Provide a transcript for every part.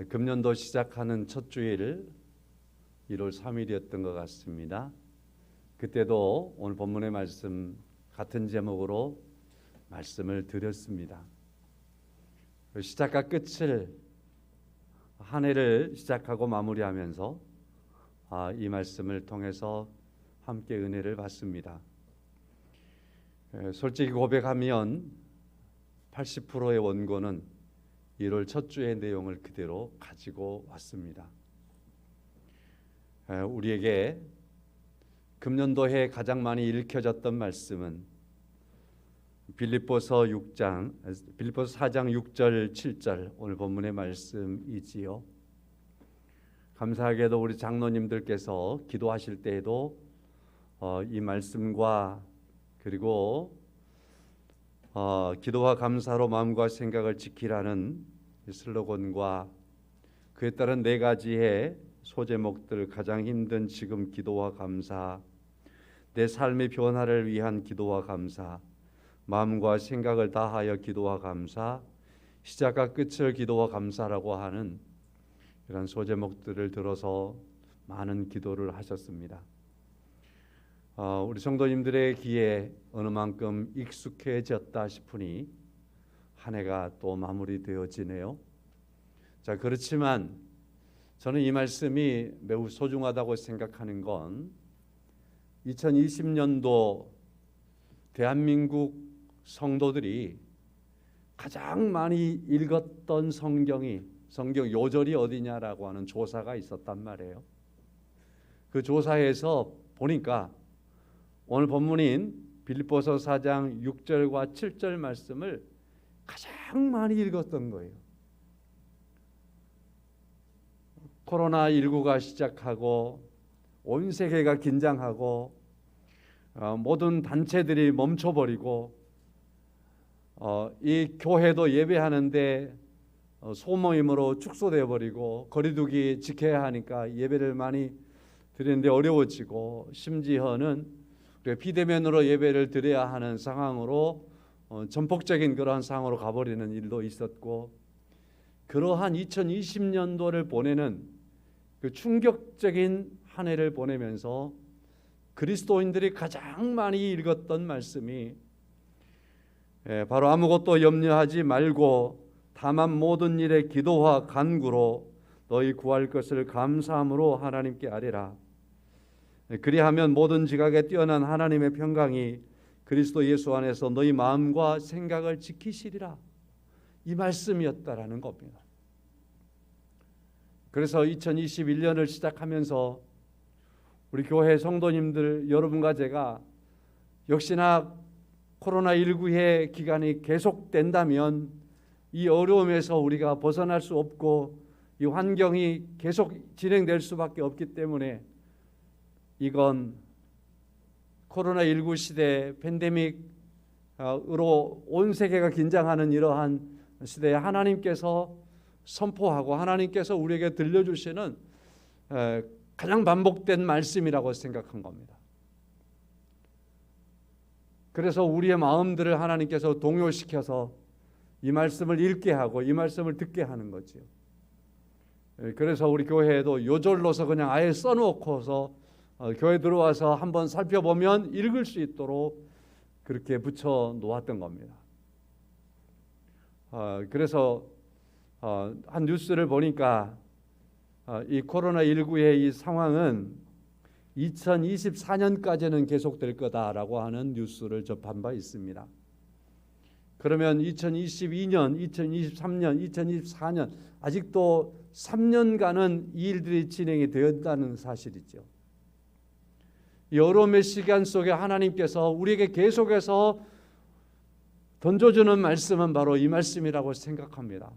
금년도 시작하는 첫 주일 1월 3일이었던 것 같습니다. 그때도 오늘 본문의 말씀 같은 제목으로 말씀을 드렸습니다. 시작과 끝을 한 해를 시작하고 마무리하면서 이 말씀을 통해서 함께 은혜를 받습니다. 솔직히 고백하면 80%의 원고는 1월 첫 주의 내용을 그대로 가지고 왔습니다. 우리에게 금년도에 가장 많이 읽혀졌던 말씀은 빌립보서 4장 6절 7절 오늘 본문의 말씀이지요. 감사하게도 우리 장로님들께서 기도하실 때에도 이 말씀과 그리고 기도와 감사로 마음과 생각을 지키라는 슬로건과 그에 따른 4가지의 소제목들, 가장 힘든 지금 기도와 감사, 내 삶의 변화를 위한 기도와 감사, 마음과 생각을 다하여 기도와 감사, 시작과 끝을 기도와 감사라고 하는 이런 소제목들을 들어서 많은 기도를 하셨습니다. 우리 성도님들의 귀에 어느 만큼 익숙해졌다 싶으니 한 해가 또 마무리되어지네요. 자, 그렇지만 저는 이 말씀이 매우 소중하다고 생각하는 건 2020년도 대한민국 성도들이 가장 많이 읽었던 성경 요절이 어디냐라고 하는 조사가 있었단 말이에요. 그 조사에서 보니까 오늘 본문인 빌립보서 4장 6절과 7절 말씀을 가장 많이 읽었던 거예요. 코로나19가 시작하고 온 세계가 긴장하고 모든 단체들이 멈춰버리고 이 교회도 예배하는데 소모임으로 축소되어 버리고 거리두기 지켜야 하니까 예배를 많이 드리는데 어려워지고 심지어는 비대면으로 예배를 드려야 하는 상황으로 전폭적인 그러한 상황으로 가버리는 일도 있었고, 그러한 2020년도를 보내는 그 충격적인 한 해를 보내면서 그리스도인들이 가장 많이 읽었던 말씀이 바로 아무것도 염려하지 말고 다만 모든 일에 기도와 간구로 너희 구할 것을 감사함으로 하나님께 아뢰라. 그리하면 모든 지각에 뛰어난 하나님의 평강이 그리스도 예수 안에서 너희 마음과 생각을 지키시리라. 이 말씀이었다라는 겁니다. 그래서 2021년을 시작하면서 우리 교회 성도님들 여러분과 제가 역시나 코로나19의 기간이 계속된다면 이 어려움에서 우리가 벗어날 수 없고 이 환경이 계속 진행될 수밖에 없기 때문에 이건 코로나19 시대 팬데믹으로 온 세계가 긴장하는 이러한 시대에 하나님께서 선포하고 하나님께서 우리에게 들려주시는 가장 반복된 말씀이라고 생각한 겁니다. 그래서 우리의 마음들을 하나님께서 동요시켜서 이 말씀을 읽게 하고 이 말씀을 듣게 하는 거죠. 그래서 우리 교회에도 요절로서 그냥 아예 써놓고서 교회 들어와서 한번 살펴보면 읽을 수 있도록 그렇게 붙여 놓았던 겁니다. 그래서 한 뉴스를 보니까 이 코로나19의 이 상황은 2024년까지는 계속될 거다라고 하는 뉴스를 접한 바 있습니다. 그러면 2022년, 2023년, 2024년 아직도 3년간은 이 일들이 진행이 되었다는 사실이죠. 이 어려움의 시간 속에 하나님께서 우리에게 계속해서 던져주는 말씀은 바로 이 말씀이라고 생각합니다.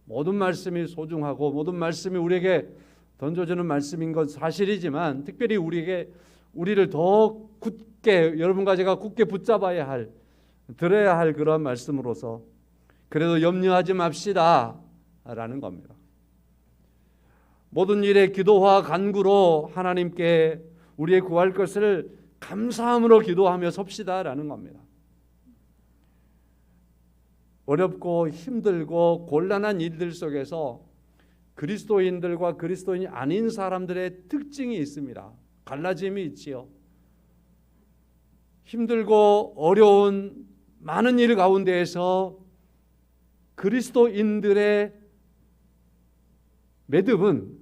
모든 말씀이 소중하고 모든 말씀이 우리에게 던져주는 말씀인 건 사실이지만 특별히 우리를 더 굳게 여러분과 제가 굳게 붙잡아야 할 들어야 할 그런 말씀으로서 그래도 염려하지 맙시다 라는 겁니다. 모든 일에 기도와 간구로 하나님께 우리의 구할 것을 감사함으로 기도하며 섭시다라는 겁니다. 어렵고 힘들고 곤란한 일들 속에서 그리스도인들과 그리스도인이 아닌 사람들의 특징이 있습니다. 갈라짐이 있지요. 힘들고 어려운 많은 일 가운데에서 그리스도인들의 매듭은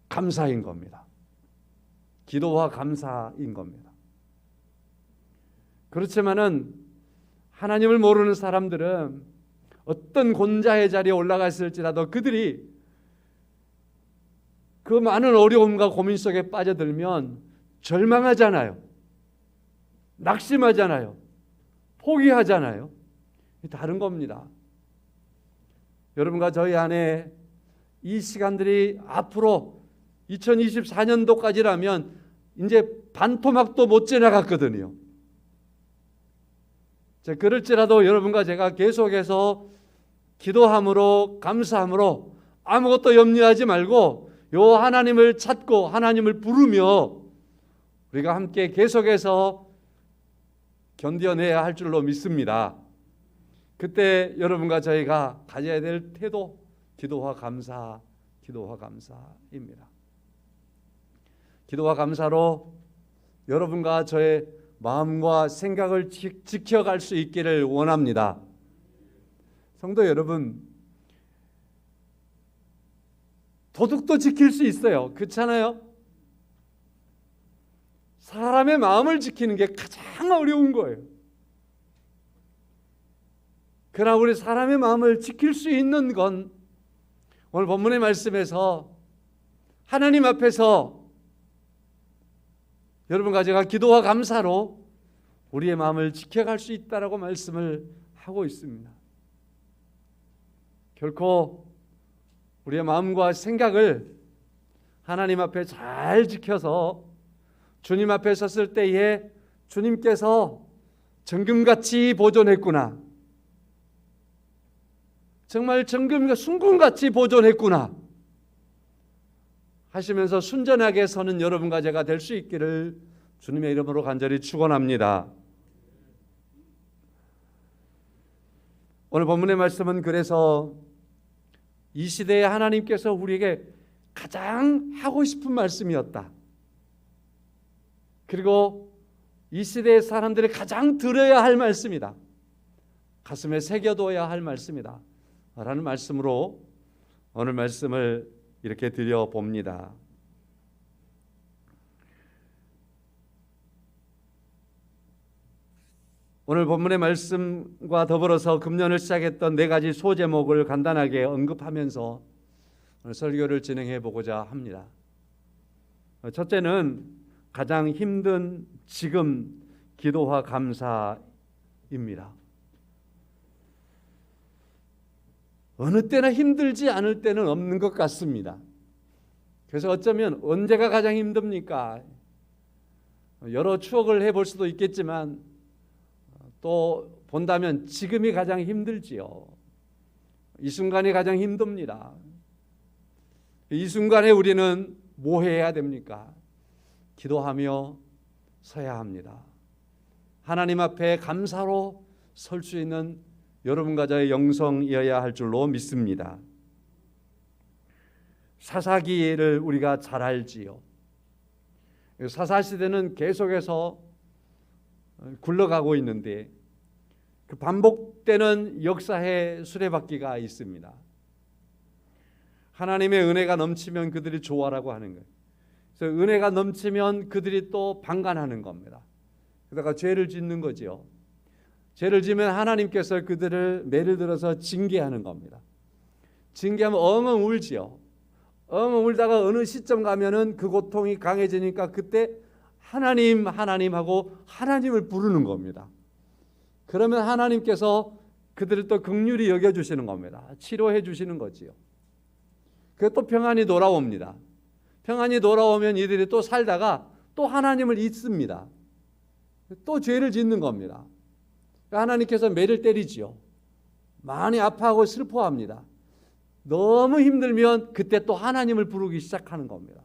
감사인 겁니다. 기도와 감사인 겁니다. 그렇지만은 하나님을 모르는 사람들은 어떤 권자의 자리에 올라가 있을지라도 그들이 그 많은 어려움과 고민 속에 빠져들면 절망하잖아요. 낙심하잖아요. 포기하잖아요. 다른 겁니다. 여러분과 저희 안에 이 시간들이 앞으로 2024년도까지라면 이제 반토막도 못 지나갔거든요. 자, 그럴지라도 여러분과 제가 계속해서 기도함으로 감사함으로 아무것도 염려하지 말고 요 하나님을 찾고 하나님을 부르며 우리가 함께 계속해서 견뎌내야 할 줄로 믿습니다. 그때 여러분과 저희가 가져야 될 태도 기도와 감사입니다. 기도와 감사로 여러분과 저의 마음과 생각을 지켜갈 수 있기를 원합니다. 성도 여러분, 도둑도 지킬 수 있어요. 그렇잖아요? 사람의 마음을 지키는 게 가장 어려운 거예요. 그러나 우리 사람의 마음을 지킬 수 있는 건 오늘 본문의 말씀에서 하나님 앞에서 여러분과 제가 기도와 감사로 우리의 마음을 지켜갈 수 있다라고 말씀을 하고 있습니다. 결코 우리의 마음과 생각을 하나님 앞에 잘 지켜서 주님 앞에 섰을 때에 주님께서 정금같이 보존했구나, 정말 정금과 순금같이 보존했구나 하시면서 순전하게 서는 여러분과 제가 될 수 있기를 주님의 이름으로 간절히 축원합니다. 오늘 본문의 말씀은 그래서 이 시대에 하나님께서 우리에게 가장 하고 싶은 말씀이었다. 그리고 이 시대의 사람들이 가장 들어야 할 말씀이다. 가슴에 새겨둬야 할 말씀이다. 라는 말씀으로 오늘 말씀을 이렇게 드려봅니다. 오늘 본문의 말씀과 더불어서 금년을 시작했던 네 가지 소제목을 간단하게 언급하면서 오늘 설교를 진행해 보고자 합니다. 첫째는 가장 힘든 지금 기도와 감사입니다. 어느 때나 힘들지 않을 때는 없는 것 같습니다. 그래서 어쩌면 언제가 가장 힘듭니까? 여러 추억을 해볼 수도 있겠지만 또 본다면 지금이 가장 힘들지요. 이 순간이 가장 힘듭니다. 이 순간에 우리는 뭐 해야 됩니까? 기도하며 서야 합니다. 하나님 앞에 감사로 설 수 있는 여러분과 저의 영성이어야 할 줄로 믿습니다. 사사기를 우리가 잘 알지요. 사사시대는 계속해서 굴러가고 있는데 그 반복되는 역사의 수레바퀴가 있습니다. 하나님의 은혜가 넘치면 그들이 좋아라고 하는 거예요. 그래서 은혜가 넘치면 그들이 또 방관하는 겁니다. 그러다가 죄를 짓는 거지요. 죄를 지면 하나님께서 그들을 매를 들어서 징계하는 겁니다. 징계하면 엉엉 울지요. 엉엉 울다가 어느 시점 가면은 그 고통이 강해지니까 그때 하나님 하고 하나님을 부르는 겁니다. 그러면 하나님께서 그들을 또 긍휼히 여겨주시는 겁니다. 치료해 주시는 거지요. 그게 또 평안이 돌아옵니다. 평안이 돌아오면 이들이 또 살다가 또 하나님을 잊습니다. 또 죄를 짓는 겁니다. 하나님께서 매를 때리지요. 많이 아파하고 슬퍼합니다. 너무 힘들면 그때 또 하나님을 부르기 시작하는 겁니다.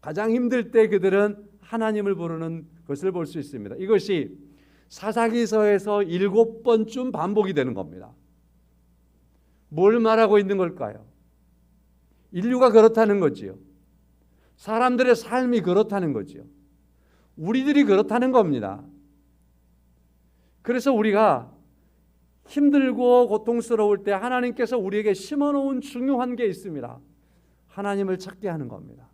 가장 힘들 때 그들은 하나님을 부르는 것을 볼 수 있습니다. 이것이 사사기서에서 7번쯤 반복이 되는 겁니다. 뭘 말하고 있는 걸까요? 인류가 그렇다는 거지요. 사람들의 삶이 그렇다는 거지요. 우리들이 그렇다는 겁니다. 그래서 우리가 힘들고 고통스러울 때 하나님께서 우리에게 심어놓은 중요한 게 있습니다. 하나님을 찾게 하는 겁니다.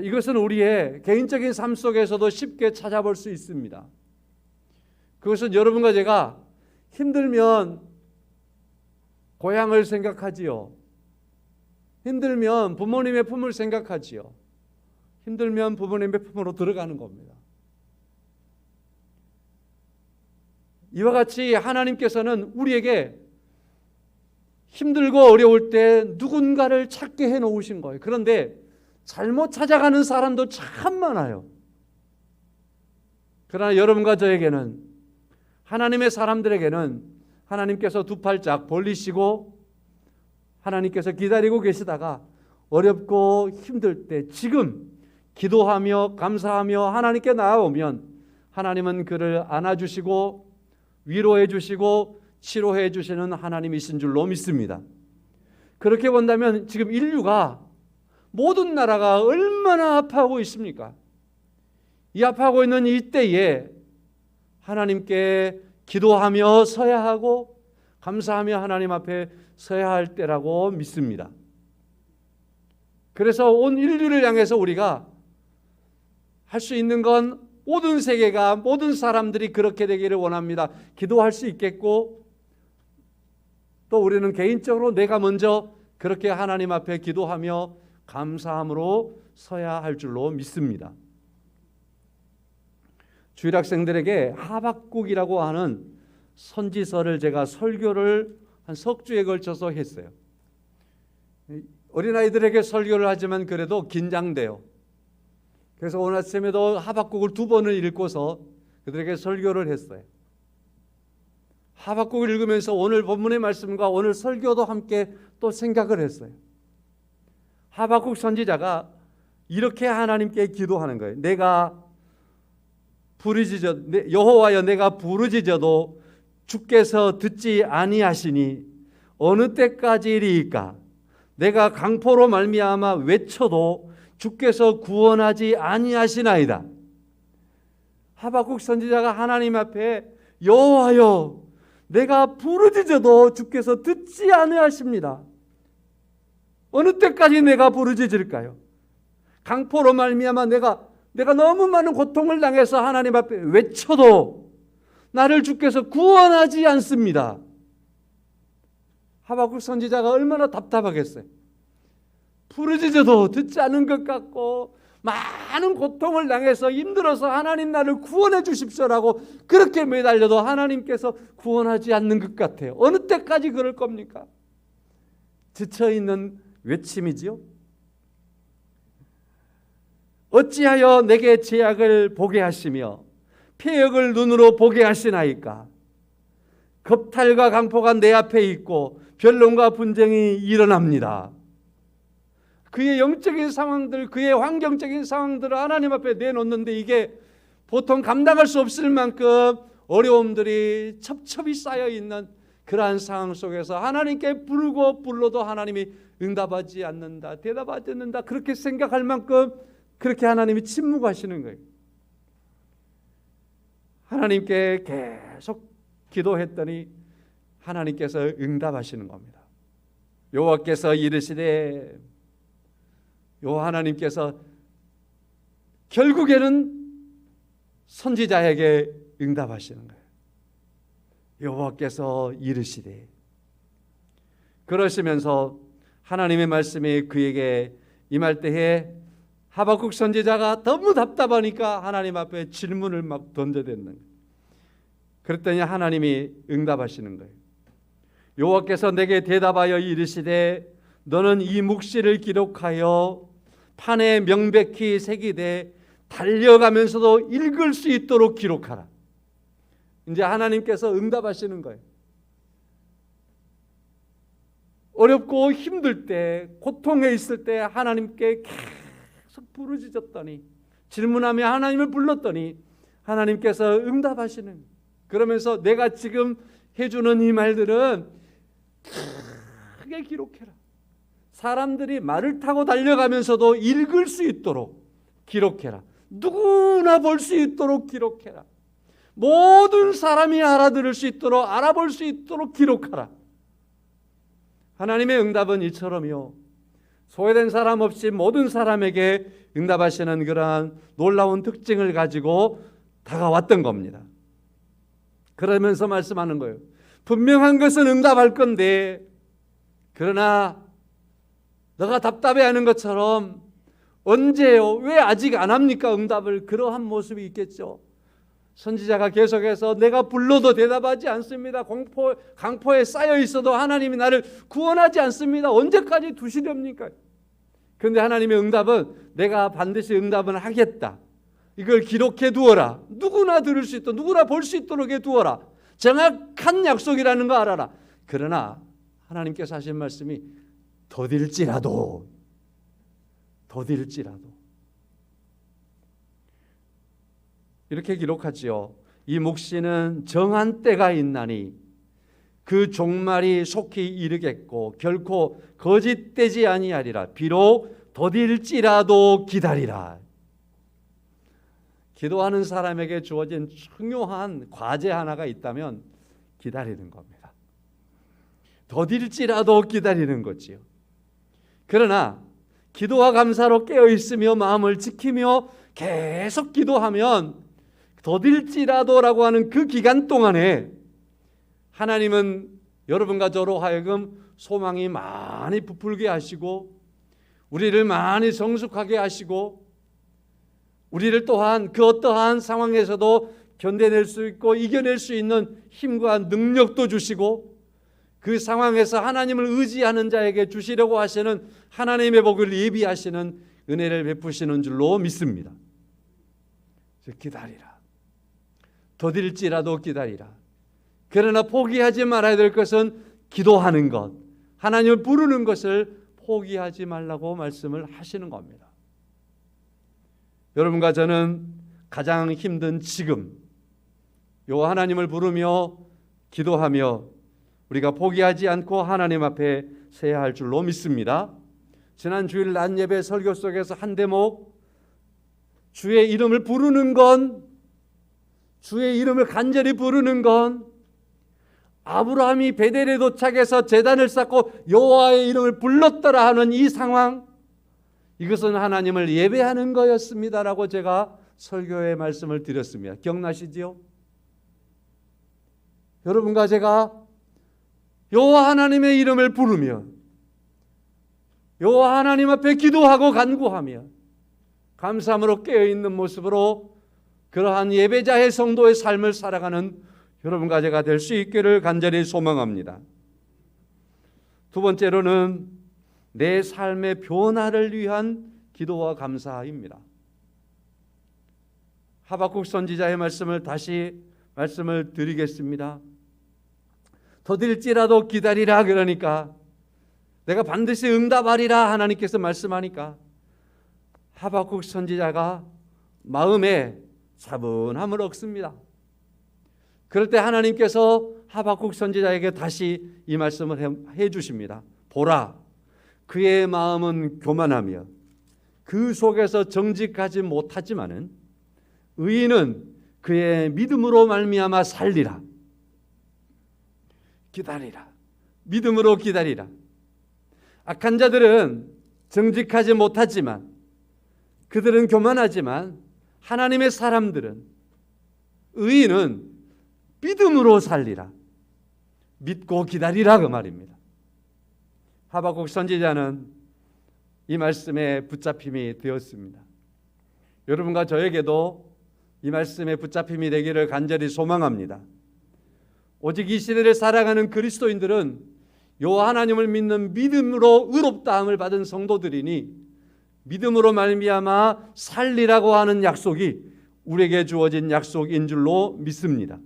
이것은 우리의 개인적인 삶 속에서도 쉽게 찾아볼 수 있습니다. 그것은 여러분과 제가 힘들면 고향을 생각하지요. 힘들면 부모님의 품을 생각하지요. 힘들면 부모님의 품으로 들어가는 겁니다. 이와 같이 하나님께서는 우리에게 힘들고 어려울 때 누군가를 찾게 해놓으신 거예요. 그런데 잘못 찾아가는 사람도 참 많아요. 그러나 여러분과 저에게는, 하나님의 사람들에게는 하나님께서 두 팔짝 벌리시고 하나님께서 기다리고 계시다가 어렵고 힘들 때 지금 기도하며 감사하며 하나님께 나아오면 하나님은 그를 안아주시고 위로해 주시고 치료해 주시는 하나님이신 줄로 믿습니다. 그렇게 본다면 지금 인류가, 모든 나라가 얼마나 아파하고 있습니까? 이 아파하고 있는 이때에 하나님께 기도하며 서야 하고 감사하며 하나님 앞에 서야 할 때라고 믿습니다. 그래서 온 인류를 향해서 우리가 할 수 있는 건 모든 세계가, 모든 사람들이 그렇게 되기를 원합니다. 기도할 수 있겠고, 또 우리는 개인적으로 내가 먼저 그렇게 하나님 앞에 기도하며 감사함으로 서야 할 줄로 믿습니다. 주일학생들에게 하박국이라고 하는 선지서를 제가 설교를 한 석 주에 걸쳐서 했어요. 어린아이들에게 설교를 하지만 그래도 긴장돼요. 그래서 오늘 아침에도 하박국을 2번을 읽고서 그들에게 설교를 했어요. 하박국을 읽으면서 오늘 본문의 말씀과 오늘 설교도 함께 또 생각을 했어요. 하박국 선지자가 이렇게 하나님께 기도하는 거예요. 내가 부르짖어, 여호와여 내가 부르짖어도 주께서 듣지 아니하시니 어느 때까지리이까? 내가 강포로 말미암아 외쳐도 주께서 구원하지 아니하시나이다. 하박국 선지자가 하나님 앞에 여호와여 내가 부르짖어도 주께서 듣지 아니하십니다. 어느 때까지 내가 부르짖을까요? 강포로 말미암아 내가 너무 많은 고통을 당해서 하나님 앞에 외쳐도 나를 주께서 구원하지 않습니다. 하박국 선지자가 얼마나 답답하겠어요. 부르짖어도 듣지 않은 것 같고 많은 고통을 당해서 힘들어서 하나님 나를 구원해 주십시오라고 그렇게 매달려도 하나님께서 구원하지 않는 것 같아요. 어느 때까지 그럴 겁니까? 지쳐있는 외침이지요. 어찌하여 내게 죄악을 보게 하시며 폐역을 눈으로 보게 하시나이까? 겁탈과 강포가 내 앞에 있고 변론과 분쟁이 일어납니다. 그의 영적인 상황들, 그의 환경적인 상황들을 하나님 앞에 내놓는데 이게 보통 감당할 수 없을 만큼 어려움들이 첩첩이 쌓여있는 그러한 상황 속에서 하나님께 부르고 불러도 하나님이 응답하지 않는다, 대답하지 않는다, 그렇게 생각할 만큼 그렇게 하나님이 침묵하시는 거예요. 하나님께 계속 기도했더니 하나님께서 응답하시는 겁니다. 여호와께서 이르시되, 하나님께서 결국에는 선지자에게 응답하시는 거예요. 여호와께서 이르시되, 그러시면서 하나님의 말씀이 그에게 임할 때에 하박국 선지자가 너무 답답하니까 하나님 앞에 질문을 막 던져댔는 거예요. 그랬더니 하나님이 응답하시는 거예요. 여호와께서 내게 대답하여 이르시되 너는 이 묵시를 기록하여 판에 명백히 새기되 달려가면서도 읽을 수 있도록 기록하라. 이제 하나님께서 응답하시는 거예요. 어렵고 힘들 때, 고통에 있을 때 하나님께 계속 부르짖었더니, 질문하며 하나님을 불렀더니 하나님께서 응답하시는, 그러면서 내가 지금 해주는 이 말들은 크게 기록해라. 사람들이 말을 타고 달려가면서도 읽을 수 있도록 기록해라. 누구나 볼 수 있도록 기록해라. 모든 사람이 알아들을 수 있도록, 알아볼 수 있도록 기록하라. 하나님의 응답은 이처럼요, 소외된 사람 없이 모든 사람에게 응답하시는 그러한 놀라운 특징을 가지고 다가왔던 겁니다. 그러면서 말씀하는 거예요. 분명한 것은 응답할 건데, 그러나 너가 답답해하는 것처럼 언제요? 왜 아직 안 합니까? 응답을. 그러한 모습이 있겠죠. 선지자가 계속해서 내가 불러도 대답하지 않습니다. 강포에 쌓여 있어도 하나님이 나를 구원하지 않습니다. 언제까지 두시렵니까? 그런데 하나님의 응답은 내가 반드시 응답은 하겠다. 이걸 기록해 두어라. 누구나 들을 수 있도록, 누구나 볼 수 있도록 해 두어라. 정확한 약속이라는 거 알아라. 그러나 하나님께서 하신 말씀이 더딜지라도 이렇게 기록하지요. 이 묵시는 정한 때가 있나니 그 종말이 속히 이르겠고 결코 거짓되지 아니하리라. 비록 더딜지라도 기다리라. 기도하는 사람에게 주어진 중요한 과제 하나가 있다면 기다리는 겁니다. 더딜지라도 기다리는 거지요. 그러나 기도와 감사로 깨어 있으며 마음을 지키며 계속 기도하면 더딜지라도라고 하는 그 기간 동안에 하나님은 여러분과 저로 하여금 소망이 많이 부풀게 하시고 우리를 많이 성숙하게 하시고 우리를 또한 그 어떠한 상황에서도 견뎌낼 수 있고 이겨낼 수 있는 힘과 능력도 주시고 그 상황에서 하나님을 의지하는 자에게 주시려고 하시는 하나님의 복을 예비하시는 은혜를 베푸시는 줄로 믿습니다. 기다리라. 더딜지라도 기다리라. 그러나 포기하지 말아야 될 것은 기도하는 것, 하나님을 부르는 것을 포기하지 말라고 말씀을 하시는 겁니다. 여러분과 저는 가장 힘든 지금 요 하나님을 부르며 기도하며 우리가 포기하지 않고 하나님 앞에 서야 할 줄로 믿습니다. 지난 주일 낮 예배 설교 속에서 한 대목, 주의 이름을 부르는 건, 주의 이름을 간절히 부르는 건, 아브라함이 베델에 도착해서 제단을 쌓고 여호와의 이름을 불렀더라 하는 이 상황, 이것은 하나님을 예배하는 거였습니다라고 제가 설교의 말씀을 드렸습니다. 기억나시지요? 여러분과 제가 여호와 하나님의 이름을 부르며 여호와 하나님 앞에 기도하고 간구하며 감사함으로 깨어있는 모습으로 그러한 예배자의 성도의 삶을 살아가는 여러분과 제가 될 수 있기를 간절히 소망합니다. 두 번째로는 내 삶의 변화를 위한 기도와 감사입니다. 하박국 선지자의 말씀을 다시 말씀을 드리겠습니다. 더딜지라도 기다리라. 그러니까 내가 반드시 응답하리라 하나님께서 말씀하니까 하박국 선지자가 마음에 차분함을 얻습니다. 그럴 때 하나님께서 하박국 선지자에게 다시 이 말씀을 해 주십니다. 보라, 그의 마음은 교만하며 그 속에서 정직하지 못하지만은 의인은 그의 믿음으로 말미암아 살리라. 기다리라. 믿음으로 기다리라. 악한 자들은 정직하지 못하지만, 그들은 교만하지만, 하나님의 사람들은, 의인은 믿음으로 살리라. 믿고 기다리라 그 말입니다. 하박국 선지자는 이 말씀에 붙잡힘이 되었습니다. 여러분과 저에게도 이 말씀에 붙잡힘이 되기를 간절히 소망합니다. 오직 이 시대를 살아가는 그리스도인들은 여호와 하나님을 믿는 믿음으로 의롭다함을 받은 성도들이니 믿음으로 말미암아 살리라고 하는 약속이 우리에게 주어진 약속인 줄로 믿습니다.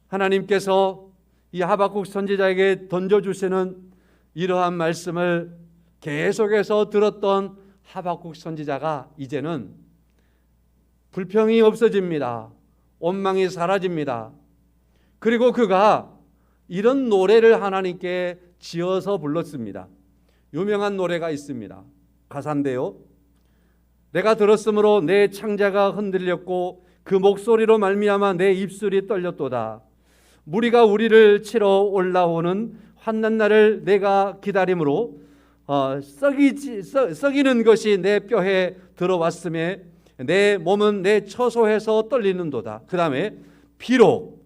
하나님께서 이 하박국 선지자에게 던져주시는 이러한 말씀을 계속해서 들었던 하박국 선지자가 이제는 불평이 없어집니다. 원망이 사라집니다. 그리고 그가 이런 노래를 하나님께 지어서 불렀습니다. 유명한 노래가 있습니다. 가사인데요. 내가 들었으므로 내 창자가 흔들렸고 그 목소리로 말미암아 내 입술이 떨렸도다. 무리가 우리를 치러 올라오는 환난 날을 내가 기다림으로 썩이는 것이 내 뼈에 들어왔음에 내 몸은 내 처소에서 떨리는도다. 그 다음에 비록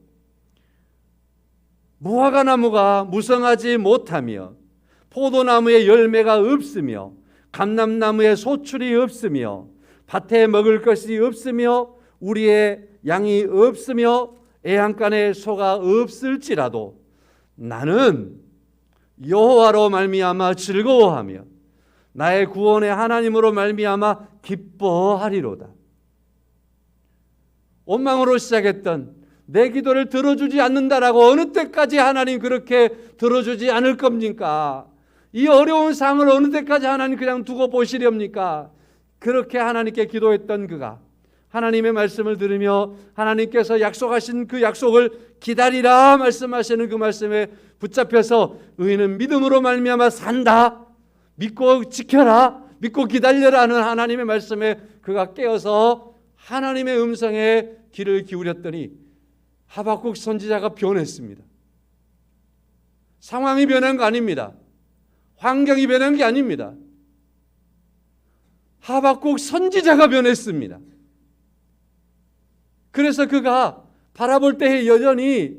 무화과 나무가 무성하지 못하며 포도나무에 열매가 없으며 감람나무에 소출이 없으며 밭에 먹을 것이 없으며 우리의 양이 없으며 애양간에 소가 없을지라도 나는 여호와로 말미암아 즐거워하며 나의 구원의 하나님으로 말미암아 기뻐하리로다. 원망으로 시작했던 내 기도를 들어주지 않는다라고 어느 때까지 하나님 그렇게 들어주지 않을 겁니까? 이 어려운 상을 어느 때까지 하나님 그냥 두고 보시렵니까? 그렇게 하나님께 기도했던 그가 하나님의 말씀을 들으며 하나님께서 약속하신 그 약속을 기다리라 말씀하시는 그 말씀에 붙잡혀서 의인은 믿음으로 말미암아 산다. 믿고 지켜라. 믿고 기다려라는 하나님의 말씀에 그가 깨어서 하나님의 음성에 귀를 기울였더니 하박국 선지자가 변했습니다. 상황이 변한 거 아닙니다. 환경이 변한 게 아닙니다. 하박국 선지자가 변했습니다. 그래서 그가 바라볼 때에 여전히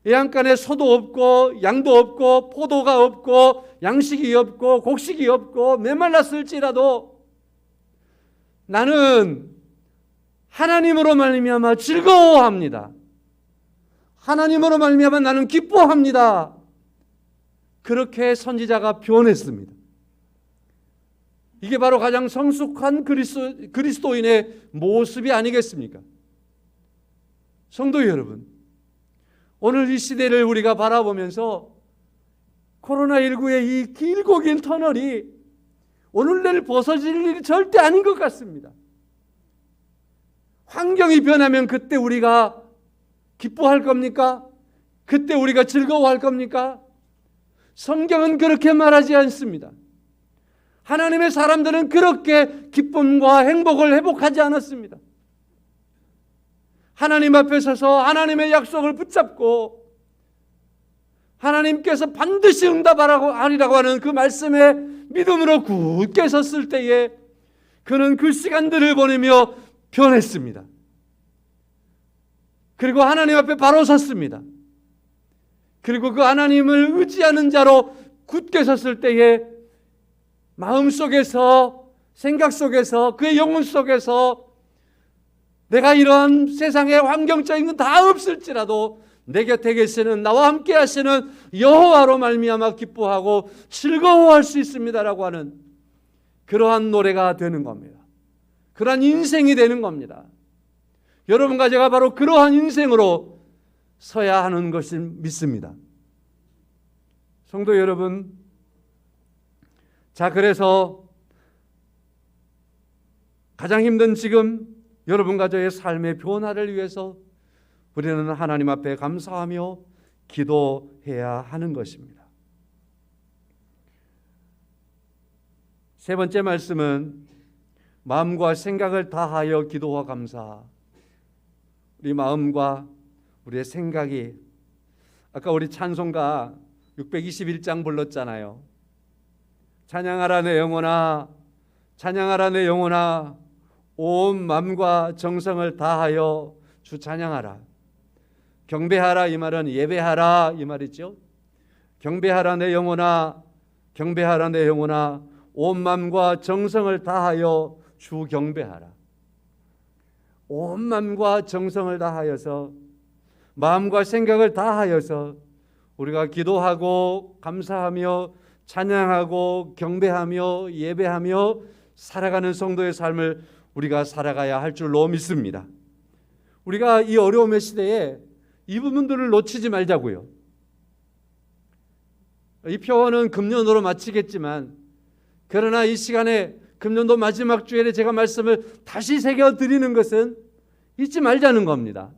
애양간에 소도 없고 양도 없고 포도가 없고 양식이 없고 곡식이 없고 메말랐을지라도 나는 하나님으로 말미암아 즐거워합니다. 하나님으로 말미암아 나는 기뻐합니다. 그렇게 선지자가 변했습니다. 이게 바로 가장 성숙한 그리스도인의 모습이 아니겠습니까? 성도 여러분, 오늘 이 시대를 우리가 바라보면서 코로나19의 이 길고 긴 터널이 오늘날 벗어질 일이 절대 아닌 것 같습니다. 환경이 변하면 그때 우리가 기뻐할 겁니까? 그때 우리가 즐거워할 겁니까? 성경은 그렇게 말하지 않습니다. 하나님의 사람들은 그렇게 기쁨과 행복을 회복하지 않았습니다. 하나님 앞에 서서 하나님의 붙잡고 하나님께서 반드시 응답하리라고 하는 그 말씀에 믿음으로 굳게 섰을 때에 그는 그 시간들을 보내며 변했습니다. 그리고 하나님 앞에 바로 섰습니다. 그리고 그 하나님을 의지하는 자로 굳게 섰을 때에 마음속에서 생각 속에서 그의 영혼 속에서 내가 이러한 세상의 환경적인 건 다 없을지라도 내 곁에 계시는 나와 함께 하시는 여호와로 말미암아 기뻐하고 즐거워할 수 있습니다라고 하는 그러한 노래가 되는 겁니다. 그러한 인생이 되는 겁니다. 여러분과 제가 바로 그러한 인생으로 서야 하는 것을 믿습니다. 성도 여러분, 자, 그래서 가장 힘든 지금 여러분과 저의 삶의 변화를 위해서 우리는 하나님 앞에 감사하며 기도해야 하는 것입니다. 세 번째 말씀은 마음과 생각을 다하여 기도와 감사. 우리 마음과 우리의 생각이, 아까 우리 찬송가 621장 불렀잖아요. 찬양하라 내 영혼아, 찬양하라 내 영혼아, 온 마음과 정성을 다하여 주 찬양하라. 경배하라 이 말은 예배하라 이 말이죠. 경배하라 내 영혼아, 경배하라 내 영혼아, 온 마음과 정성을 다하여 주 경배하라. 온 마음과 정성을 다하여서, 마음과 생각을 다하여서 우리가 기도하고 감사하며 찬양하고 경배하며 예배하며 살아가는 성도의 삶을 우리가 살아가야 할 줄로 믿습니다. 우리가 이 어려움의 시대에 이 부분들을 놓치지 말자고요. 이 표어는 금년으로 마치겠지만, 그러나 이 시간에 금년도 마지막 주일에 제가 말씀을 다시 새겨드리는 것은 잊지 말자는 겁니다.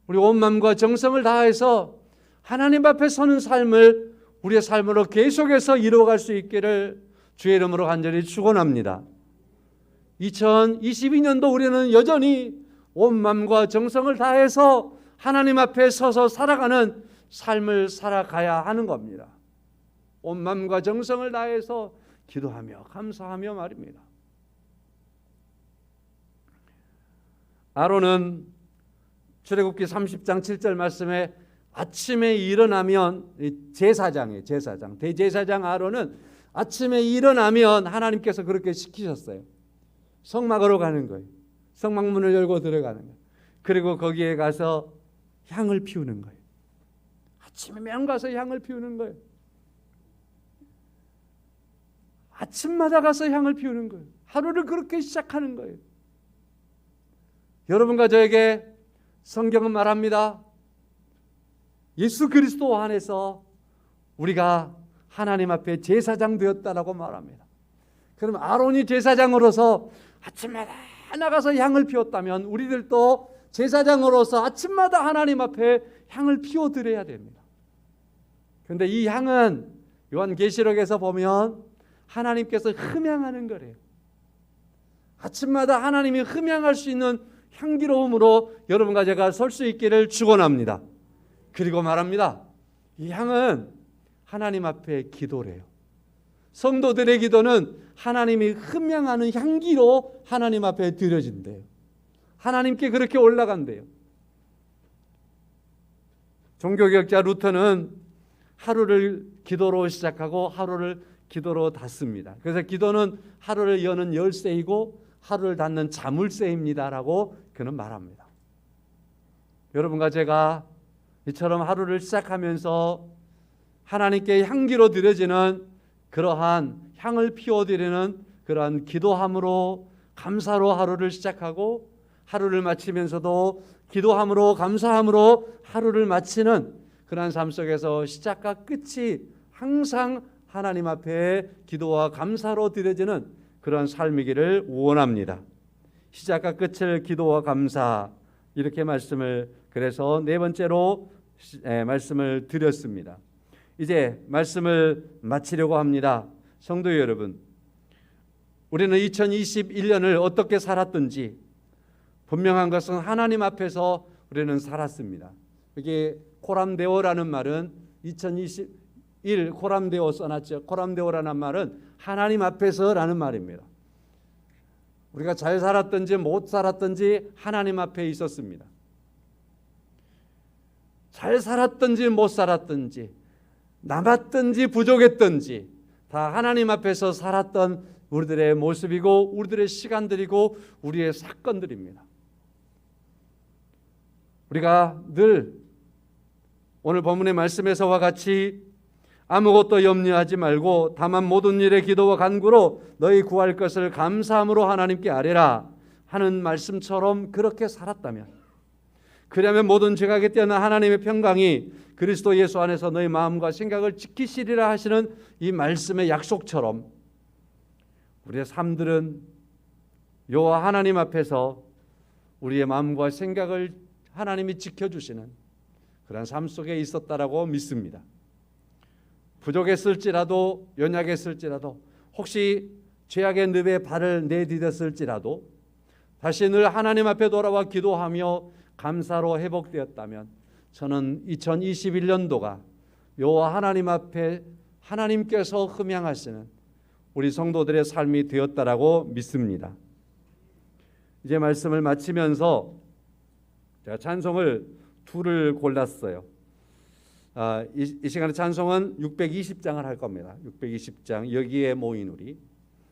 우리 온 마음과 정성을 다해서 하나님 앞에 서는 삶을 우리의 삶으로 계속해서 이루어갈 수 있기를 주의 이름으로 간절히 축원합니다. 2022년도 우리는 여전히 온 마음과 정성을 다해서 하나님 앞에 서서 살아가는 삶을 살아가야 하는 겁니다. 온 마음과 정성을 다해서 기도하며 감사하며 말입니다. 아론은 출애굽기 30장 7절 말씀에 아침에 일어나면 제사장, 대제사장 아론은 아침에 일어나면 하나님께서 그렇게 시키셨어요. 성막으로 가는 거예요. 성막문을 열고 들어가는 거예요. 그리고 거기에 가서 향을 피우는 거예요. 아침에 매일 가서 향을 피우는 거예요. 아침마다 가서 향을 피우는 거예요. 하루를 그렇게 시작하는 거예요. 여러분과 저에게 성경은 말합니다. 예수 그리스도 안에서 우리가 하나님 앞에 제사장 되었다라고 말합니다. 그럼 아론이 제사장으로서 아침마다 나가서 향을 피웠다면 우리들도 제사장으로서 아침마다 하나님 앞에 향을 피워드려야 됩니다. 그런데 이 향은 요한계시록에서 보면 하나님께서 흠향하는 거래요. 아침마다 하나님이 흠향할 수 있는 향기로움으로 여러분과 제가 설 수 있기를 축원합니다. 그리고 말합니다. 이 향은 하나님 앞에 기도래요. 성도들의 기도는 하나님이 흠향하는 향기로 하나님 앞에 드려진대요. 하나님께 그렇게 올라간대요. 종교개혁자 루터는 하루를 기도로 시작하고 하루를 기도로 닫습니다. 그래서 기도는 하루를 여는 열쇠이고 하루를 닫는 자물쇠입니다라고 그는 말합니다. 여러분과 제가 이처럼 하루를 시작하면서 하나님께 향기로 드려지는 그러한 향을 피워드리는 그러한 기도함으로 감사로 하루를 시작하고 하루를 마치면서도 기도함으로 감사함으로 하루를 마치는 그러한 삶 속에서 시작과 끝이 항상 하나님 앞에 기도와 감사로 드려지는 그러한 삶이기를 원합니다. 시작과 끝을 기도와 감사 이렇게 말씀을 그래서 네 번째로 말씀을 드렸습니다. 이제 말씀을 마치려고 합니다. 성도 여러분, 우리는 2021년을 어떻게 살았든지 분명한 것은 하나님 앞에서 우리는 살았습니다. 여기 코람데오라는 말은 2021 코람데오 써놨죠. 코람데오라는 말은 하나님 앞에서라는 말입니다. 우리가 잘 살았든지 못 살았든지 하나님 앞에 있었습니다. 잘 살았든지 못 살았든지 남았든지 부족했든지 다 하나님 앞에서 살았던 우리들의 모습이고 우리들의 시간들이고 우리의 사건들입니다. 우리가 늘 오늘 본문의 말씀에서와 같이 아무것도 염려하지 말고 다만 모든 일에 기도와 간구로 너희 구할 것을 감사함으로 하나님께 아뢰라 하는 말씀처럼 그렇게 살았다면, 그러면 모든 죄악에 뛰어난 하나님의 평강이 그리스도 예수 안에서 너희 마음과 생각을 지키시리라 하시는 이 말씀의 약속처럼 우리의 삶들은 여호와 하나님 앞에서 우리의 마음과 생각을 하나님이 지켜주시는 그런 삶 속에 있었다라고 믿습니다. 부족했을지라도 연약했을지라도 혹시 죄악의 늪에 발을 내디뎠을지라도 다시 늘 하나님 앞에 돌아와 기도하며 감사로 회복되었다면 저는 2021년도가 여호와 하나님 앞에 하나님께서 흠향하시는 우리 성도들의 삶이 되었다라고 믿습니다. 이제 말씀을 마치면서 제가 찬송을 둘을 골랐어요. 이 시간에 찬송은 620장을 할 겁니다. 620장 여기에 모인 우리.